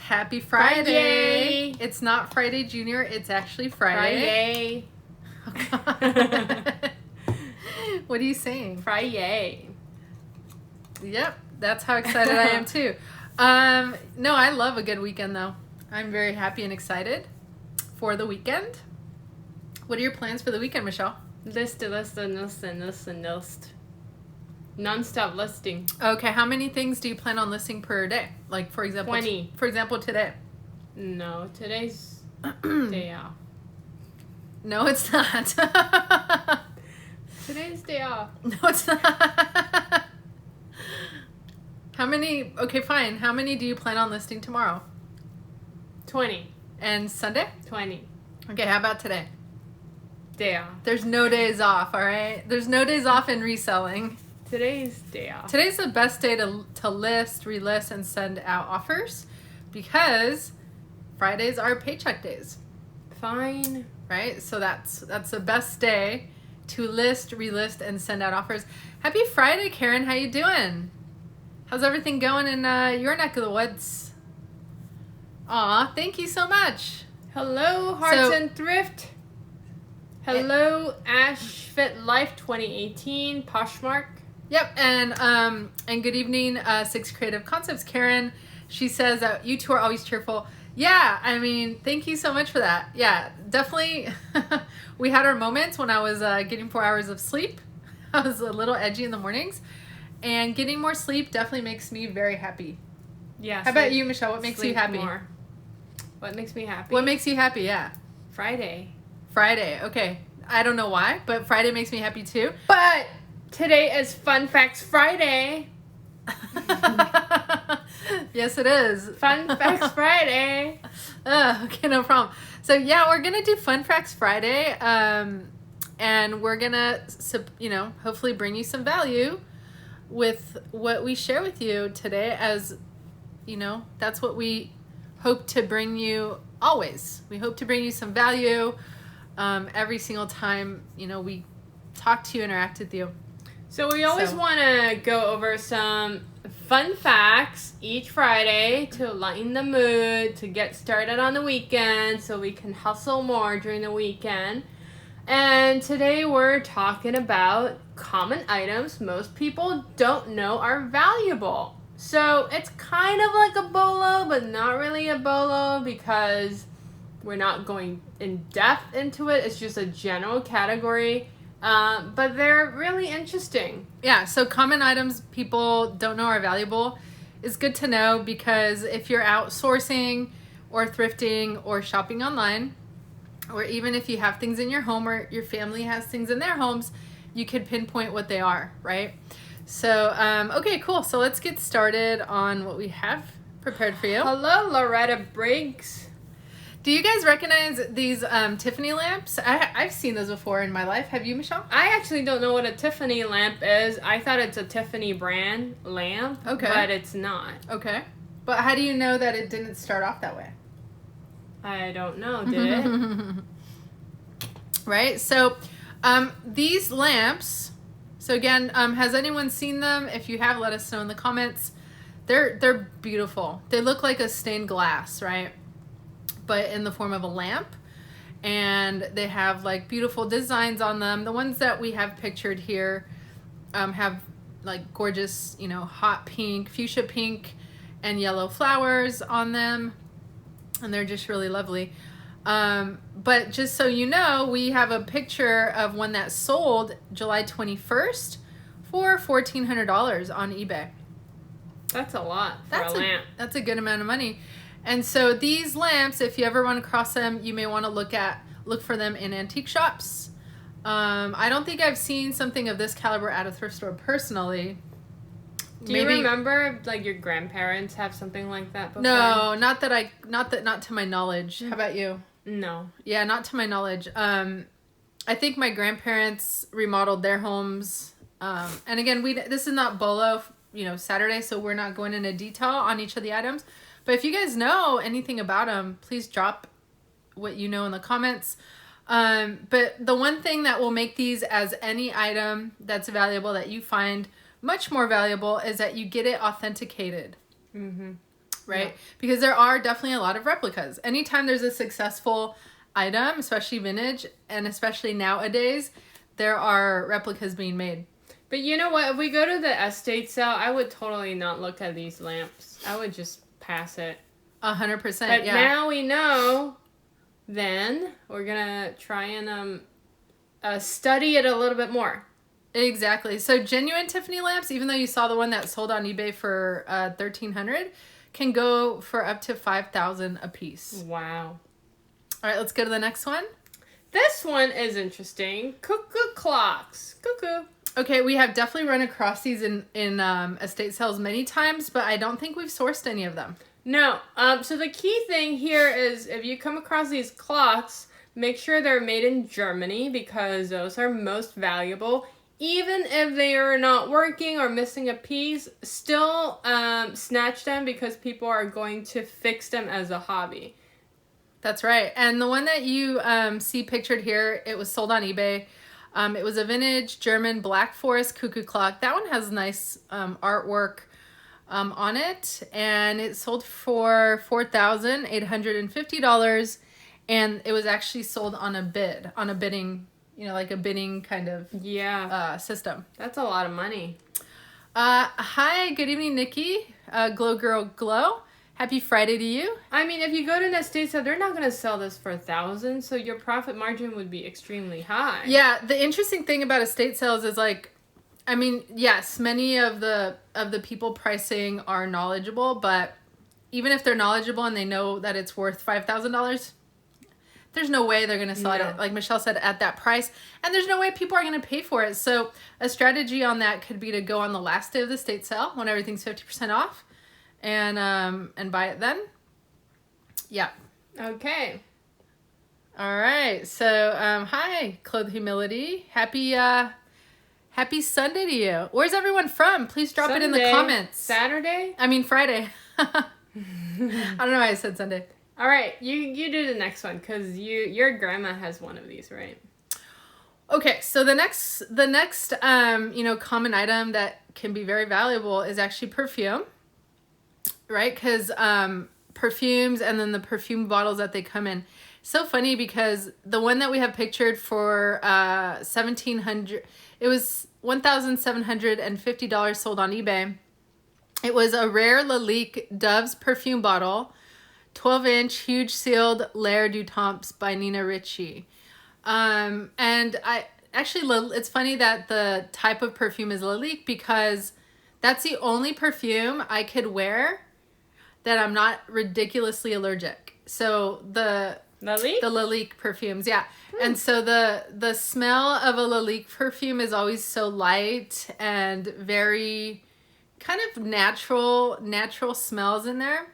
Happy Friday. Friday. It's not Friday Junior, it's actually Friday. Friday. What are you saying? Friday. Yep, that's how excited I am too. No, I love a good weekend though. I'm very happy and excited for the weekend. What are your plans for the weekend, Michelle? List. Non-stop listing. Okay, how many things do you plan on listing per day? Like, for example, 20. For example, today. No, today's day off. No, it's not. Today's day off. No, it's not. How many? Okay, fine. How many do you plan on listing tomorrow? 20. And Sunday? 20. Okay, how about today? Day off. There's no days off, all right? There's no days off in reselling. Today's day off. Today's the best day to list, relist, and send out offers because Fridays are paycheck days. Fine. Right? So that's the best day to list, relist, and send out offers. Happy Friday, Karen. How you doing? How's everything going in your neck of the woods? Aw, thank you so much. Hello, Hearts and Thrift. Hello, Ash Fit Life 2018, Poshmark. Yep, and good evening, Six Creative Concepts. Karen, she says that you two are always cheerful. Yeah, I mean, thank you so much for that. Yeah, definitely. We had our moments when I was getting 4 hours of sleep. I was a little edgy in the mornings, and getting more sleep definitely makes me very happy. Yeah. How about you, Michelle? What makes you happy? More. What makes me happy? What makes you happy? Yeah. Friday. Friday. Okay. I don't know why, but Friday makes me happy too. But today is Fun Facts Friday. Yes, it is. Fun Facts Friday. Okay, no problem. So yeah, we're gonna do Fun Facts Friday, and we're gonna, hopefully bring you some value with what we share with you today. As you know, that's what we hope to bring you always. We hope to bring you some value every single time we talk to you, interact with you. So we always want to go over some fun facts each Friday to lighten the mood, to get started on the weekend so we can hustle more during the weekend. And today we're talking about common items most people don't know are valuable. So it's kind of like a bolo, but not really a bolo because we're not going in depth into it. It's just a general category. But they're really interesting. Yeah, so common items people don't know are valuable is good to know because if you're outsourcing or thrifting or shopping online, or even if you have things in your home or your family has things in their homes, you could pinpoint what they are, right? So, okay, cool. So let's get started on what we have prepared for you. Hello, Loretta Briggs. Do you guys recognize these Tiffany lamps? I've seen those before in my life. Have you, Michelle? I actually don't know what a Tiffany lamp is. I thought it's a Tiffany brand lamp, okay, but it's not. Okay. But how do you know that it didn't start off that way? I don't know, did it? Right? So these lamps, so again, has anyone seen them? If you have, let us know in the comments. They're beautiful. They look like a stained glass, right? But in the form of a lamp, and they have like beautiful designs on them. The ones that we have pictured here have like gorgeous, hot pink, fuchsia pink, and yellow flowers on them, and they're just really lovely. But just so you know, we have a picture of one that sold July 21st for $1,400 on eBay. That's a lot for a lamp. That's a good amount of money. And so these lamps, if you ever run across them, you may want to look for them in antique shops. I don't think I've seen something of this caliber at a thrift store personally. Do you remember like your grandparents have something like that before? No, not to my knowledge. How about you? No. Yeah, not to my knowledge. I think my grandparents remodeled their homes. And again, this is not Bolo, Saturday, so we're not going into detail on each of the items. But if you guys know anything about them, please drop what you know in the comments. But the one thing that will make these as any item that's valuable that you find much more valuable is that you get it authenticated. Mm-hmm. right? Yeah. Because there are definitely a lot of replicas. Anytime there's a successful item, especially vintage, and especially nowadays, there are replicas being made. But you know what? If we go to the estate sale, I would totally not look at these lamps. I would just pass it. 100%. But yeah. now we know. Then we're gonna try and study it a little bit more. Exactly. So genuine Tiffany lamps, even though you saw the one that sold on eBay for $1,300, can go for up to $5,000 a piece. Wow. All right, let's go to the next one. This one is interesting. Cuckoo clocks. Cuckoo. Okay, we have definitely run across these in estate sales many times, but I don't think we've sourced any of them. No. So the key thing here is if you come across these clocks, make sure they're made in Germany because those are most valuable. Even if they are not working or missing a piece, still snatch them because people are going to fix them as a hobby. That's right. And the one that you see pictured here, it was sold on eBay. It was a vintage German Black Forest cuckoo clock. That one has nice artwork on it. And it sold for $4,850. And it was actually sold on a bid, on a bidding, like a bidding kind of system. That's a lot of money. Hi, good evening, Nikki. Glow Girl Glow. Happy Friday to you. I mean, if you go to an estate sale, they're not going to sell this for $1,000, so your profit margin would be extremely high. Yeah, the interesting thing about estate sales is yes, many of the people pricing are knowledgeable, but even if they're knowledgeable and they know that it's worth $5,000, there's no way they're going to sell it, like Michelle said, at that price. And there's no way people are going to pay for it. So a strategy on that could be to go on the last day of the estate sale when everything's 50% off and buy it then. Yeah. Okay. All right. So, hi, Clothed Humility. Happy Sunday to you. Where's everyone from? Please drop it in the comments. Saturday? I mean, Friday. I don't know why I said Sunday. All right, you do the next one because your grandma has one of these, right? Okay, so the next common item that can be very valuable is actually perfume, right? Because perfumes and then the perfume bottles that they come in. So funny because the one that we have pictured for $1,700, it was $1,750 sold on eBay. It was a rare Lalique Dove's perfume bottle. 12-inch huge sealed L'air du Temps by Nina Ricci. And it's funny that the type of perfume is Lalique because that's the only perfume I could wear that I'm not ridiculously allergic. So the Lalique perfumes, yeah. And so the smell of a Lalique perfume is always so light and very kind of natural smells in there.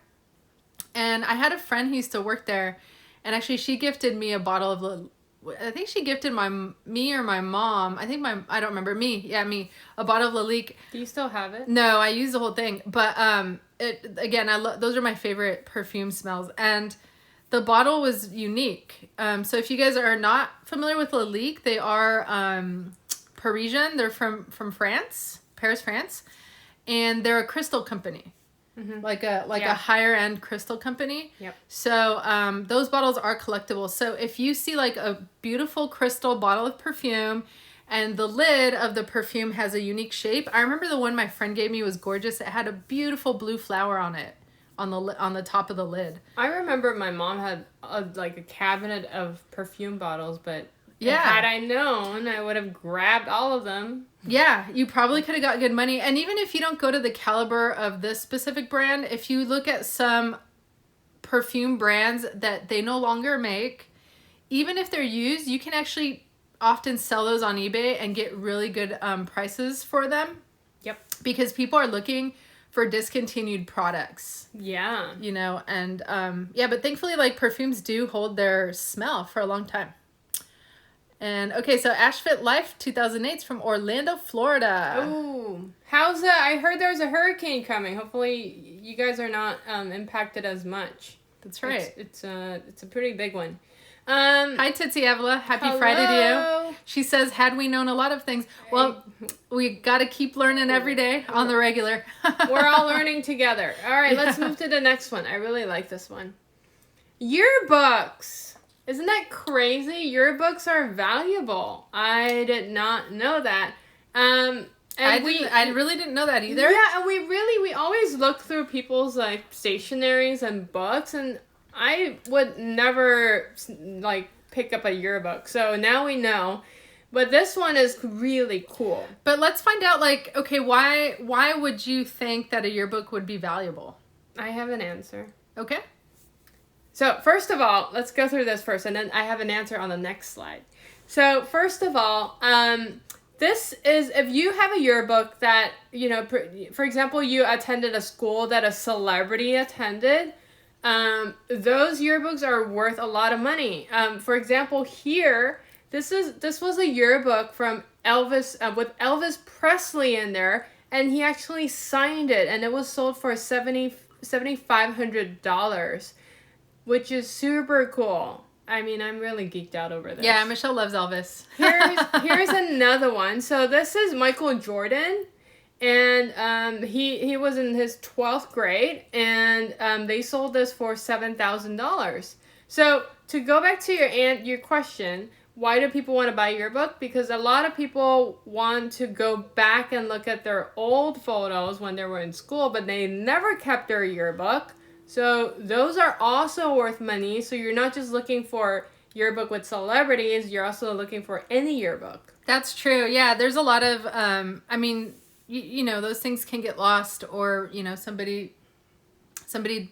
And I had a friend who used to work there, and actually she gifted me a bottle of, I think she gifted me or my mom. I don't remember, me, a bottle of Lalique. Do you still have it? No, I used the whole thing. But those are my favorite perfume smells. And the bottle was unique. So if you guys are not familiar with Lalique, they are Parisian. They're from France, Paris, France, and they're a crystal company. Mm-hmm. Like a higher end crystal company. Yep. So those bottles are collectible. So if you see like a beautiful crystal bottle of perfume and the lid of the perfume has a unique shape. I remember the one my friend gave me was gorgeous. It had a beautiful blue flower on it on the top of the lid. I remember my mom had a cabinet of perfume bottles, but yeah, had I known, I would have grabbed all of them. Yeah, you probably could have got good money. And even if you don't go to the caliber of this specific brand, if you look at some perfume brands that they no longer make, even if they're used, you can actually often sell those on eBay and get really good prices for them. Yep. Because people are looking for discontinued products. Yeah. And but thankfully perfumes do hold their smell for a long time. And okay, so Ashfit Life 2008 from Orlando, Florida. Ooh, how's that? I heard there's a hurricane coming. Hopefully, you guys are not impacted as much. That's right. It's a pretty big one. Hi, Tootsie Evla. Happy Friday to you. She says, had we known a lot of things. Well, we got to keep learning every day on the regular. We're all learning together. All right, let's move to the next one. I really like this one. Yearbooks. Isn't that crazy? Yearbooks are valuable. I did not know that. I really didn't know that either. Yeah, and we always look through people's like stationaries and books, and I would never like pick up a yearbook. So now we know. But this one is really cool. But let's find out, like, okay, why would you think that a yearbook would be valuable? I have an answer. Okay. So first of all, let's go through this first, and then I have an answer on the next slide. So first of all, this is if you have a yearbook that, you know, for example, you attended a school that a celebrity attended, those yearbooks are worth a lot of money. For example, here, this was a yearbook from Elvis, with Elvis Presley in there, and he actually signed it, and it was sold for $7,500, which is super cool. I mean, I'm really geeked out over this. Yeah, Michelle loves Elvis. Here's another one. So this is Michael Jordan, and he was in his 12th grade, and they sold this for $7,000. So to go back to your question, why do people want to buy a yearbook? Because a lot of people want to go back and look at their old photos when they were in school, but they never kept their yearbook. So those are also worth money. So you're not just looking for yearbook with celebrities, you're also looking for any yearbook. That's true. Yeah, there's a lot of, I mean, you know, those things can get lost, or, you know, somebody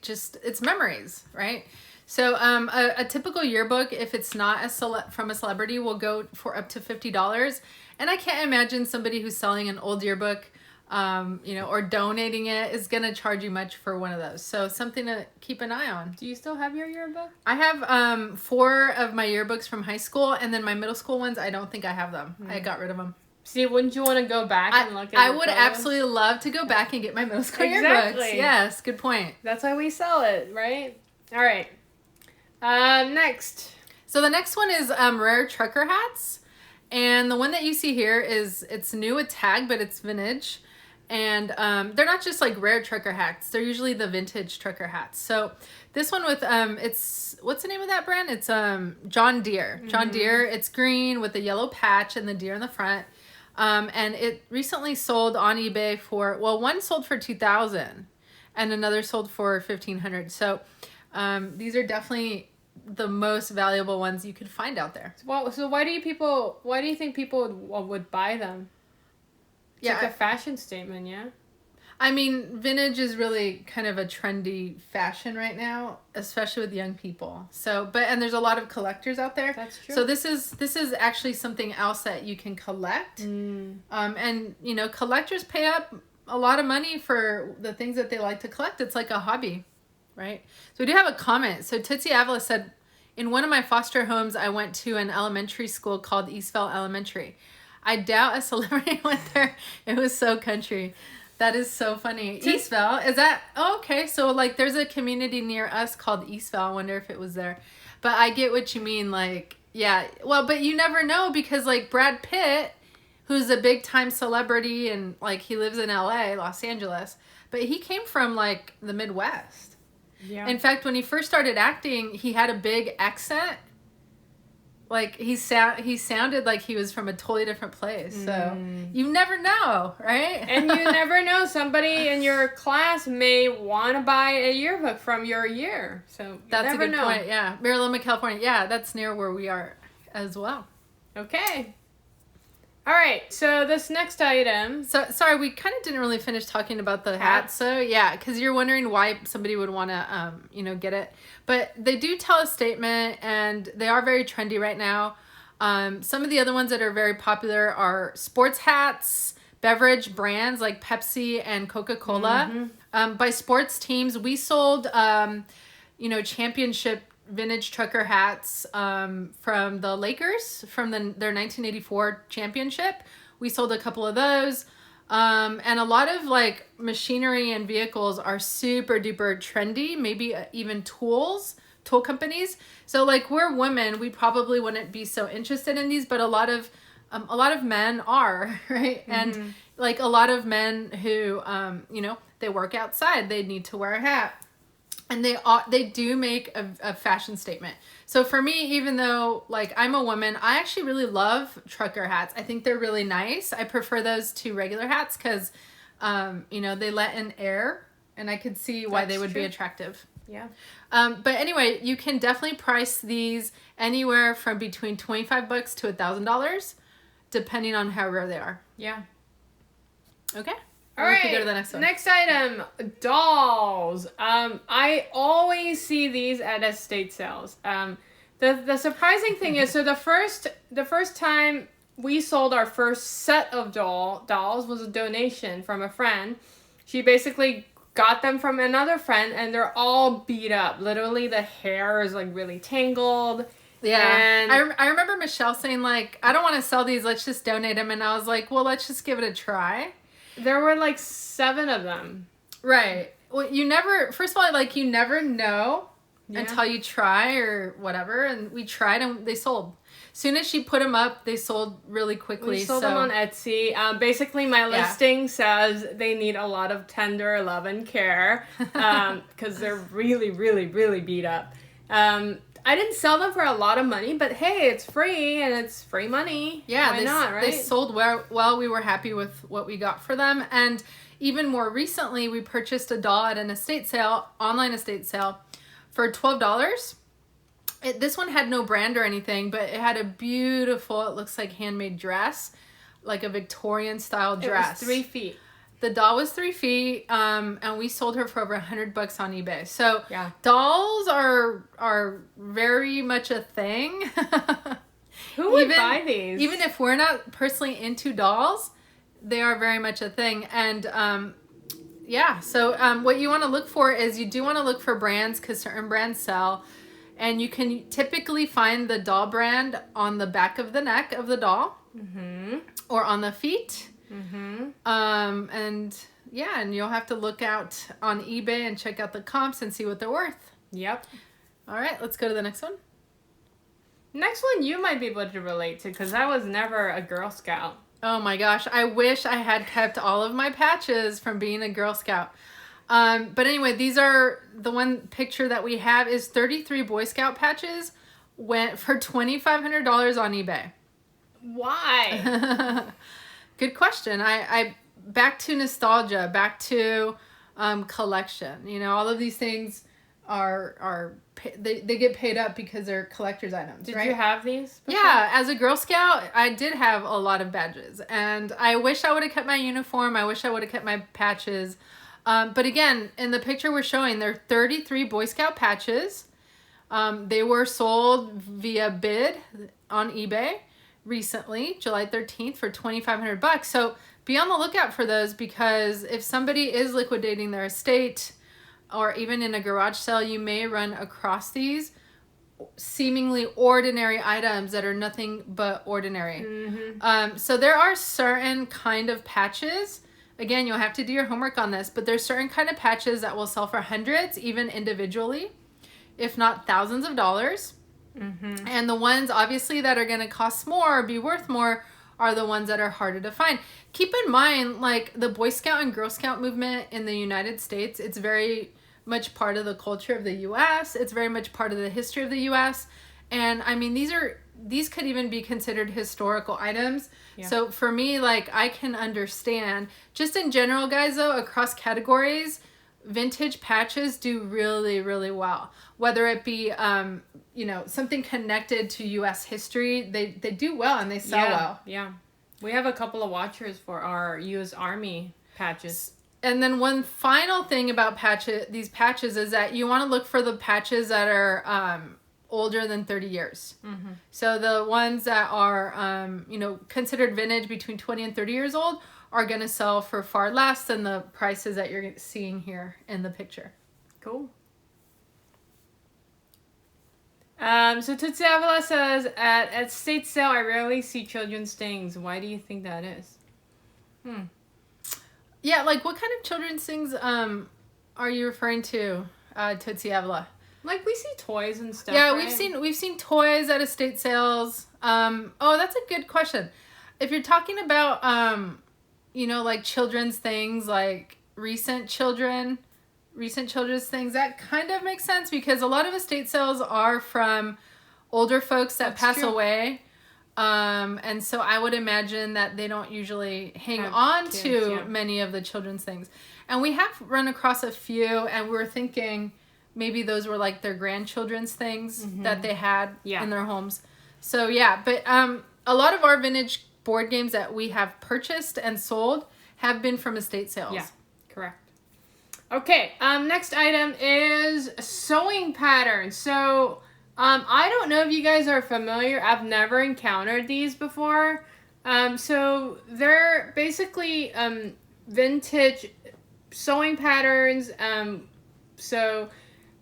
just, it's memories, right? So a typical yearbook, if it's not from a celebrity, will go for up to $50. And I can't imagine somebody who's selling an old yearbook, you know, or donating it is going to charge you much for one of those. So something to keep an eye on. Do you still have your yearbook? I have 4 of my yearbooks from high school, and then my middle school ones, I don't think I have them. I got rid of them. See, wouldn't you want to go back and look at I would absolutely love to go back and get my middle school yearbooks. Yes, good point. That's why we sell it, right? All right. Next. So the next one is rare trucker hats. And the one that you see here it's new with tag, but it's vintage. And they're not just like rare trucker hats. They're usually the vintage trucker hats. So this one with, it's, what's the name of that brand? It's John Deere. Mm-hmm. John Deere, it's green with a yellow patch and the deer in the front. And it recently sold on eBay for, well, one sold for $2,000 and another sold for $1,500. So these are definitely the most valuable ones you could find out there. So why do you think people would buy them? It's like a fashion statement, yeah? I mean, vintage is really kind of a trendy fashion right now, especially with young people. So, and there's a lot of collectors out there. That's true. So this is actually something else that you can collect. And, you know, collectors pay up a lot of money for the things that they like to collect. It's like a hobby, right? So we do have a comment. So Tootsie Avila said, in one of my foster homes, I went to an elementary school called Eastvale Elementary. I doubt a celebrity went there. It was so country. That is so funny. Eastvale, is that, oh, okay. So like there's a community near us called Eastvale. I wonder if it was there. But I get what you mean. Like, yeah. Well, but you never know, because like Brad Pitt, who's a big time celebrity, and like he lives in LA, Los Angeles, but he came from like the Midwest. Yeah. In fact, when he first started acting, he had a big accent. Like he sounded like he was from a totally different place. So you never know, right? And you never know. Somebody in your class may want to buy a yearbook from your year. So that's a good point. Yeah, Maryland, California. Yeah, that's near where we are as well. Okay. All right. So this next item. So sorry, we kind of didn't really finish talking about the hats. So yeah, because you're wondering why somebody would want to, you know, get it. But they do tell a statement, and they are very trendy right now. Some of the other ones that are very popular are sports hats, beverage brands like Pepsi and Coca-Cola. By sports teams, we sold, you know, championship vintage trucker hats from the Lakers, from their 1984 championship. We sold a couple of those. And a lot of like machinery and vehicles are super duper trendy, maybe even tool companies. So like we're women, we probably wouldn't be so interested in these, but a lot of men are, right? And like a lot of men who, you know, they work outside, they need to wear a hat. And they do make a fashion statement. So for me, even though like I'm a woman, I actually really love trucker hats. I think they're really nice. I prefer those to regular hats because, you know, they let in air, and I could see why they would be attractive. Yeah. But anyway, you can definitely price these anywhere from between $25 to $1,000, depending on how rare they are. Yeah. Okay. All right. We can go to the next one. Next item, dolls. I always see these at estate sales. The surprising thing is, so the first time we sold our first set of dolls was a donation from a friend. She basically got them from another friend, and they're all beat up. Literally, the hair is like really tangled. Yeah, and I remember Michelle saying like, I don't want to sell these, let's just donate them. And I was like, well, let's just give it a try. There were like 7 of them. Right. Well, first of all, like you never know until you try or whatever. And we tried and they sold. As soon as she put them up, they sold really quickly. We sold them on Etsy. Basically, my listing says they need a lot of tender love and care because they're really, really, really beat up. I didn't sell them for a lot of money, but hey, it's free and it's free money. Yeah, why not, right? They sold well. We were happy with what we got for them. And even more recently, we purchased a doll at an online estate sale, for $12. This one had no brand or anything, but it had a beautiful, it looks like handmade dress, like a Victorian style dress. It was 3 feet. The doll was 3 feet, and we sold her for over $100 on eBay. So yeah, dolls are very much a thing. Who would buy these? Even if we're not personally into dolls, they are very much a thing. And yeah, so what you want to look for is you do want to look for brands because certain brands sell. And you can typically find the doll brand on the back of the neck of the doll, or on the feet. And yeah, and you'll have to look out on eBay and check out the comps and see what they're worth. Yep. All right, let's go to the next one. Next one you might be able to relate to because I was never a Girl Scout. Oh my gosh, I wish I had kept all of my patches from being a Girl Scout. But anyway, these are the one picture that we have is 33 Boy Scout patches went for $2,500 on eBay. Why? Good question. I back to nostalgia, back to collection. You know, all of these things they get paid up because they're collector's items. Did right? you have these before? Yeah, as a Girl Scout, I did have a lot of badges, and I wish I would have kept my uniform. I wish I would have kept my patches. But again, in the picture we're showing, there are 33 Boy Scout patches. They were sold via bid on eBay recently, July 13th, for $2,500. So be on the lookout for those, because if somebody is liquidating their estate or even in a garage sale, you may run across these seemingly ordinary items that are nothing but ordinary. So there are certain kind of patches. Again, you'll have to do your homework on this, but there's certain kind of patches that will sell for hundreds, even individually, if not thousands of dollars. And the ones, obviously, that are going to cost more or be worth more are the ones that are harder to find. Keep in mind, like, the Boy Scout and Girl Scout movement in the United States, it's very much part of the culture of the U.S. It's very much part of the history of the U.S. And, I mean, these could even be considered historical items. Yeah. So for me, like, I can understand. Just in general, guys, though, across categories, vintage patches do really, really well. Whether it be, you know, something connected to U.S. history, they do well and they sell well. Yeah. We have a couple of watchers for our U.S. Army patches. And then one final thing about these patches is that you want to look for the patches that are older than 30 years. So the ones that are, you know, considered vintage between 20 and 30 years old are going to sell for far less than the prices that you're seeing here in the picture. Cool. So Tootsie Avila says, at estate sale, I rarely see children's things. Why do you think that is? Yeah, like what kind of children's things are you referring to, Tootsie Evla? Like we see toys and stuff. Yeah, right? we've seen toys at estate sales. Oh, that's a good question. If you're talking about you know, like children's things, like recent children's things, that kind of makes sense because a lot of estate sales are from older folks that That's pass true. away. And so I would imagine that they don't usually hang Have on kids, to yeah. many of the children's things. And we have run across a few, and we were thinking maybe those were like their grandchildren's things that they had Yeah. in their homes. So yeah, but a lot of our vintage board games that we have purchased and sold have been from estate sales. Yeah, correct. Okay, next item is sewing patterns. So, I don't know if you guys are familiar. I've never encountered these before. So they're basically vintage sewing patterns.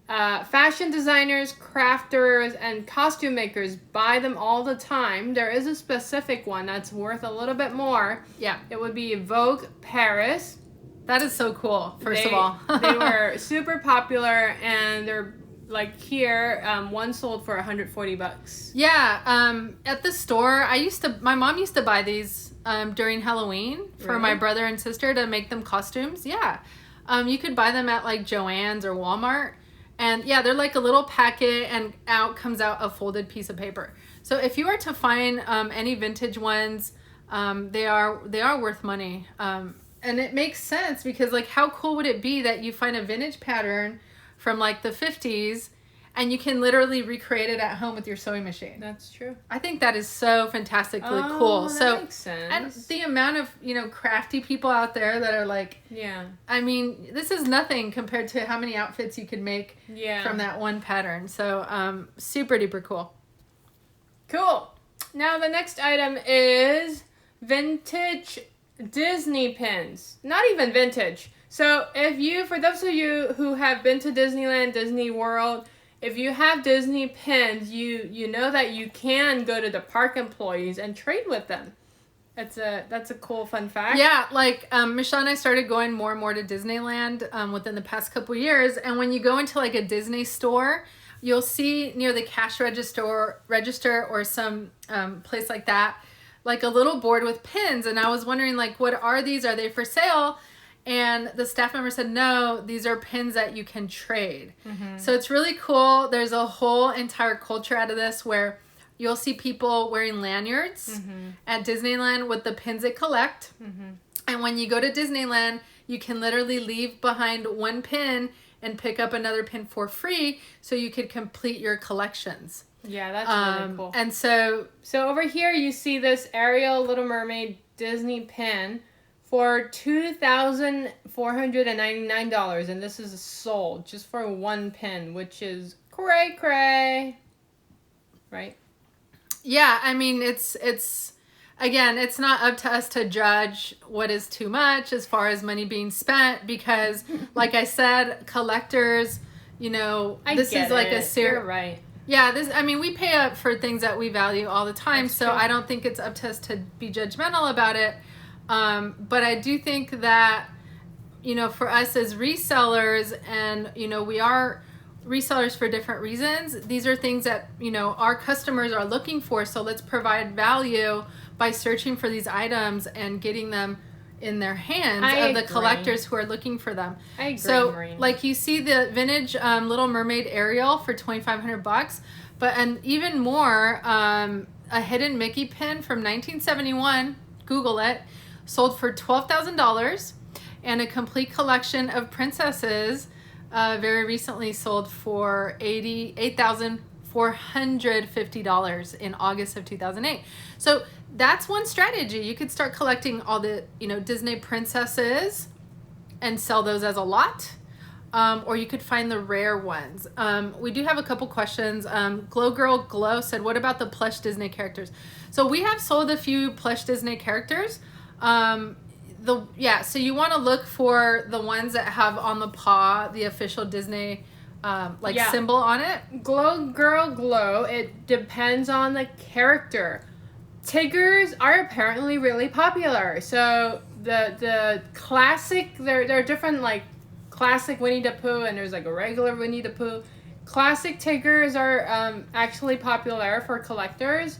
Fashion designers, crafters, and costume makers buy them all the time. There is a specific one that's worth a little bit more. Yeah. It would be Vogue Paris. That is so cool, first of all. They were super popular, and they're like here, one sold for $140. Yeah, at the store, my mom used to buy these during Halloween for Really? my brother and sister to make them costumes. Yeah. You could buy them at like Joann's or Walmart. And yeah, they're like a little packet, and out comes out a folded piece of paper. So if you are to find any vintage ones, they are worth money. And it makes sense because like how cool would it be that you find a vintage pattern from like the 50s and you can literally recreate it at home with your sewing machine. That's true. I think that is so fantastically Oh, cool. that makes sense. And the amount of, you know, crafty people out there that are like, Yeah. I mean, this is nothing compared to how many outfits you could make Yeah. from that one pattern. So, super duper cool. Cool. Now the next item is vintage Disney pins. Not even vintage. So for those of you who have been to Disneyland, Disney World, if you have Disney pins, you know that you can go to the park employees and trade with them. That's a cool fun fact. Yeah, like Michelle and I started going more and more to Disneyland within the past couple years, and when you go into like a Disney store, you'll see near the cash register or some place like that, like a little board with pins. And I was wondering, like, what are these? Are they for sale? And the staff member said, no, these are pins that you can trade. Mm-hmm. So it's really cool. There's a whole entire culture out of this where you'll see people wearing lanyards at Disneyland with the pins they collect. Mm-hmm. And when you go to Disneyland, you can literally leave behind one pin and pick up another pin for free so you could complete your collections. Yeah, that's really cool. And so over here you see this Ariel Little Mermaid Disney pin for $2,499, and this is sold just for one pin, which is cray. Right? yeah, I mean, it's again, it's not up to us to judge what is too much as far as money being spent because, like I said, collectors, you know, this is like a You're right. Yeah, we pay up for things that we value all the time, so true. I don't think it's up to us to be judgmental about it. But I do think that, you know, for us as resellers, and, you know, we are resellers for different reasons, these are things that, you know, our customers are looking for, so let's provide value by searching for these items and getting them in their hands of the collectors who are looking for them. I agree, So, Marina. like you see the vintage Little Mermaid Ariel for $2,500, and even more, a hidden Mickey pin from 1971. Google it. Sold for $12,000, and a complete collection of princesses very recently sold for $88,450 in August of 2008. So that's one strategy. You could start collecting all the, you know, Disney princesses and sell those as a lot. Or you could find the rare ones. We do have a couple questions. Glow Girl Glow said, what about the plush Disney characters? So we have sold a few plush Disney characters. So you want to look for the ones that have on the paw the official Disney symbol on it. Glow Girl Glow, it depends on the character. Tigers are apparently really popular. So the classic. There are different like classic Winnie the Pooh, and there's like a regular Winnie the Pooh. Classic Tigers are actually popular for collectors.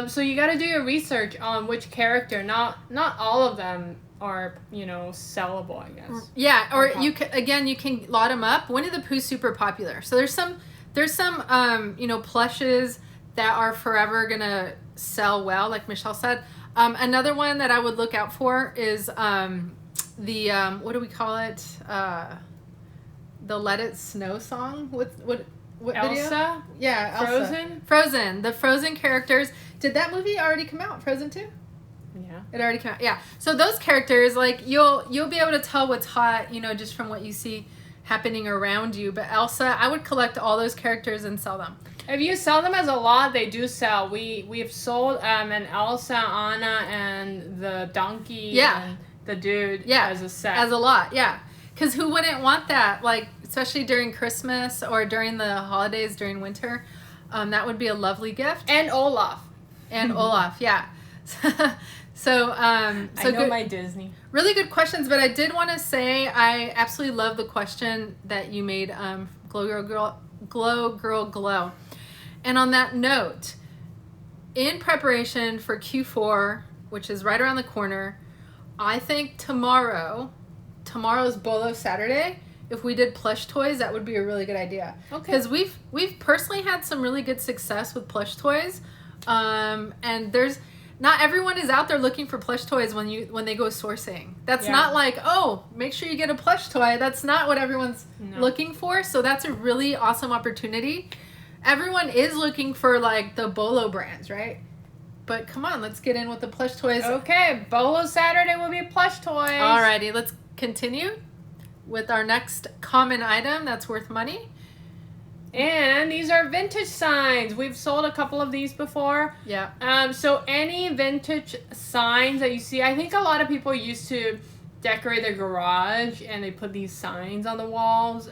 So you got to do your research on which character. Not all of them are, you know, sellable, I guess. Yeah, or you can lot them up. Winnie the Pooh's super popular. So there's some you know, plushes that are forever gonna sell well, like Michelle said. Another one that I would look out for is the what do we call it? The Let It Snow song. What Elsa? video? Yeah, Elsa. Frozen? Frozen. The Frozen characters. Did that movie already come out? Frozen 2? Yeah. It already came out. Yeah. So those characters, like, you'll be able to tell what's hot, you know, just from what you see happening around you. But Elsa, I would collect all those characters and sell them. If you sell them as a lot, they do sell. We've sold an Elsa, Anna, and the donkey and the dude as a set. As a lot, yeah. Because who wouldn't want that? Like, especially during Christmas or during the holidays, during winter. That would be a lovely gift. And Olaf. And Olaf, yeah. So I know good, my Disney. Really good questions, but I did want to say I absolutely love the question that you made, Glow Girl Glow. And on that note, in preparation for Q4, which is right around the corner, I think tomorrow's Bolo Saturday, if we did plush toys, that would be a really good idea. Okay. Because we've personally had some really good success with plush toys, and there's not everyone is out there looking for plush toys when they go sourcing. That's not like, oh, make sure you get a plush toy. That's not what everyone's looking for. So that's a really awesome opportunity. Everyone is looking for like the Bolo brands, right? But come on, let's get in with the plush toys. Okay, Bolo Saturday will be plush toys. Alrighty, let's continue with our next common item that's worth money. And these are vintage signs. We've sold a couple of these before. Yeah. So any vintage signs that you see, I think a lot of people used to decorate their garage and they put these signs on the walls.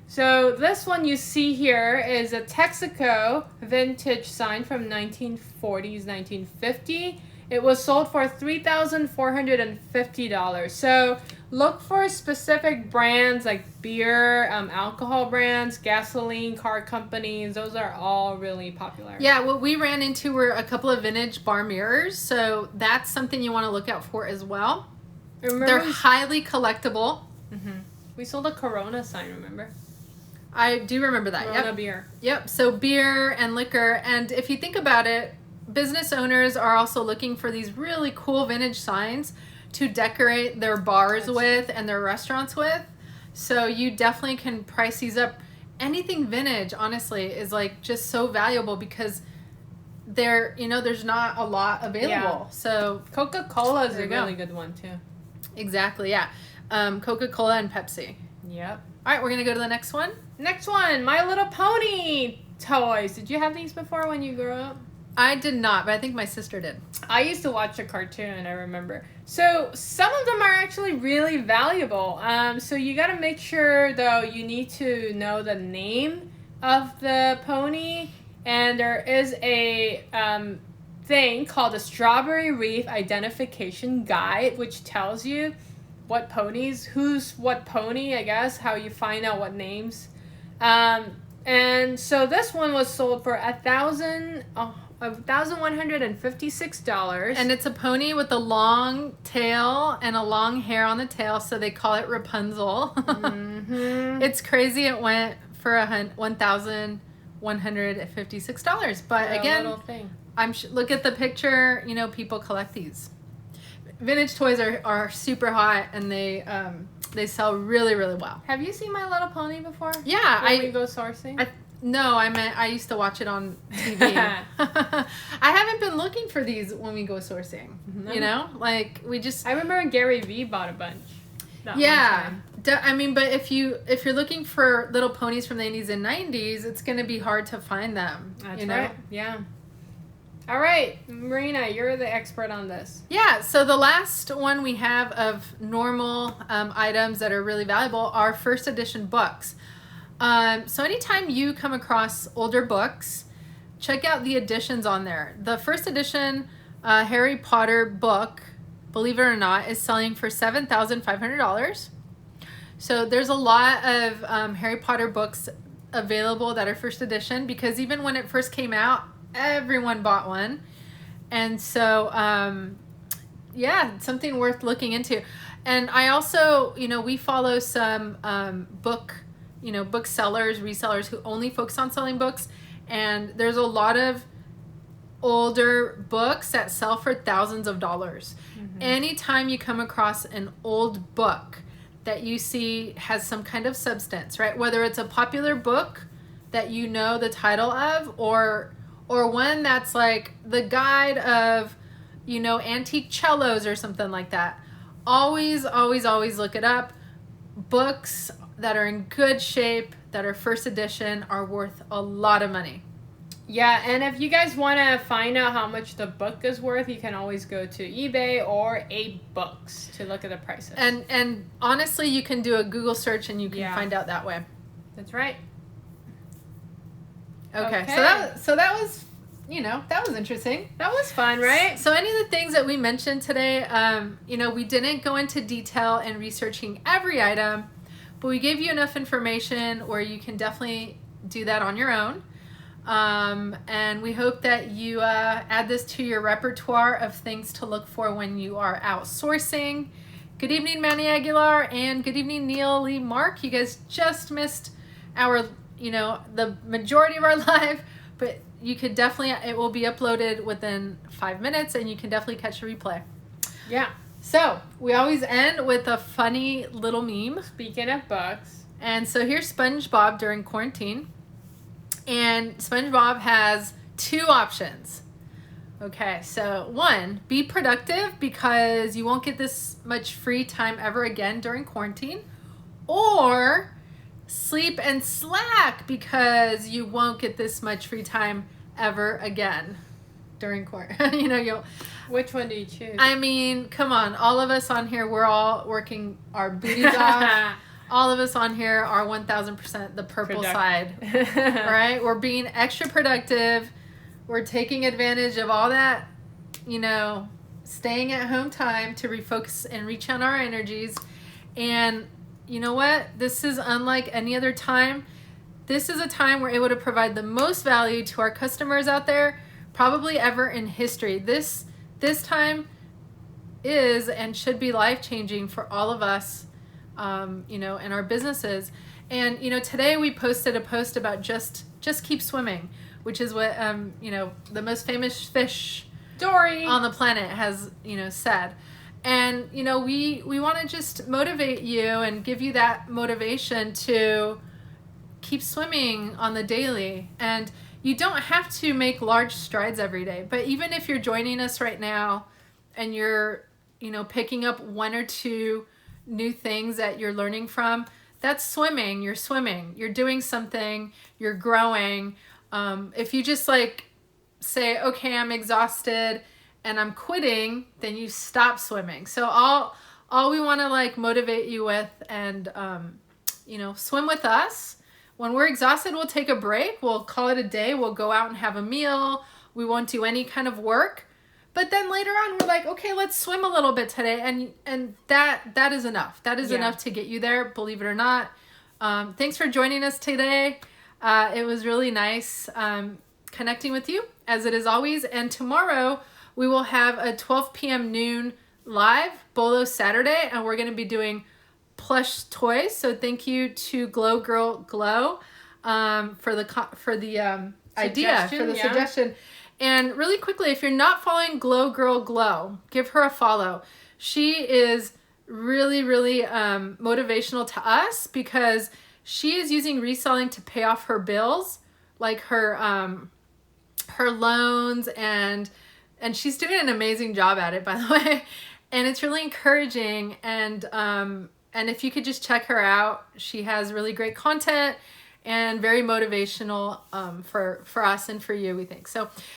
So this one you see here is a Texaco vintage sign from 1940s, 1950. It was sold for $3,450. So look for specific brands like beer, alcohol brands, gasoline, car companies. Those are all really popular. Yeah, what we ran into were a couple of vintage bar mirrors. So that's something you want to look out for as well. They're highly collectible. Mm-hmm. We sold a Corona sign, remember? I do remember that. Corona beer. Yep. So beer and liquor. And if you think about it, business owners are also looking for these really cool vintage signs to decorate their bars with and their restaurants with. So you definitely can price these up. Anything vintage, honestly, is like just so valuable because there's not a lot available. Yeah. So Coca-Cola is a really good one too. Exactly, yeah. Coca-Cola and Pepsi. Yep. All right, we're going to go to the next one. Next one, My Little Pony toys. Did you have these before when you grew up? I did not, but I think my sister did. I used to watch a cartoon, I remember. So some of them are actually really valuable. So you got to make sure, though, you need to know the name of the pony. And there is a thing called the Strawberry Reef Identification Guide, which tells you what ponies, who's what pony, I guess, how you find out what names. And so this one was sold for $1,156. And it's a pony with a long tail and a long hair on the tail, so they call it Rapunzel. Mm-hmm. It's crazy. It went for $1,156. But again, look at the picture. People collect these. Vintage toys are super hot, and they sell really, really well. Have you seen My Little Pony before? Yeah. When we go sourcing? No, I used to watch it on TV. I haven't been looking for these when we go sourcing. No. I remember when Gary Vee bought a bunch. Yeah. But if you're looking for little ponies from the 80s and 90s, it's going to be hard to find them. That's right. Yeah. All right, Marina, you're the expert on this. Yeah, so the last one we have of normal items that are really valuable are first edition books. So anytime you come across older books, check out the editions on there. The first edition Harry Potter book believe it or not, is selling for $7,500. So there's a lot of Harry Potter books available that are first edition, because even when it first came out, everyone bought one. And so, yeah, something worth looking into. And I also, we follow some booksellers, resellers who only focus on selling books. And there's a lot of older books that sell for thousands of dollars. Mm-hmm. Anytime you come across an old book that you see has some kind of substance, right? Whether it's a popular book that you know the title of, or one that's like the guide of, antique cellos or something like that. Always, always, always look it up. Books that are in good shape, that are first edition, are worth a lot of money. Yeah, and if you guys want to find out how much the book is worth, you can always go to eBay or 8books to look at the prices. And honestly, you can do a Google search and you can find out that way. That's right. Okay. So that was, that was interesting. That was fun, right? So any of the things that we mentioned today, we didn't go into detail in researching every item, but we gave you enough information where you can definitely do that on your own. And we hope that you add this to your repertoire of things to look for when you are outsourcing. Good evening, Manny Aguilar, and good evening, Neil Lee Mark. You guys just missed our, the majority of our live, but you could definitely, it will be uploaded within 5 minutes, and you can definitely catch a replay. Yeah. So we always end with a funny little meme. Speaking of books. And so here's SpongeBob during quarantine. And SpongeBob has 2 options. Okay, so 1, be productive because you won't get this much free time ever again during quarantine. Or sleep and slack because you won't get this much free time ever again during quarantine. Which one do you choose? I mean, come on. All of us on here, we're all working our booties off. All of us on here are 1,000% the purple side, right? We're being extra productive. We're taking advantage of all that, staying at home time to refocus and rechannel our energies. And you know what? This is unlike any other time. This is a time we're able to provide the most value to our customers out there, probably ever in history. This time is and should be life-changing for all of us. In our businesses. And, today we posted a post about just keep swimming, which is what, the most famous fish Dory on the planet has, said. And, we want to just motivate you and give you that motivation to keep swimming on the daily. And you don't have to make large strides every day, but even if you're joining us right now and you're, picking up 1 or 2 new things that you're learning from, that's swimming. You're swimming. You're doing something. You're growing. If you just say, okay, I'm exhausted and I'm quitting, then you stop swimming. So all we want to motivate you with and, swim with us. When we're exhausted, we'll take a break. We'll call it a day. We'll go out and have a meal. We won't do any kind of work. But then later on, we're like, okay, let's swim a little bit today. And that is enough. That is enough to get you there, believe it or not. Thanks for joining us today. It was really nice connecting with you, as it is always. And tomorrow, we will have a 12 p.m. noon live, Bolo Saturday, and we're going to be doing plush toys. So thank you to Glow Girl Glow for the idea, for the suggestion. And really quickly, if you're not following Glow Girl Glow, give her a follow. She is really, really motivational to us because she is using reselling to pay off her bills, like her loans, and she's doing an amazing job at it, by the way. And it's really encouraging. And if you could just check her out, she has really great content and very motivational for us and for you, we think. So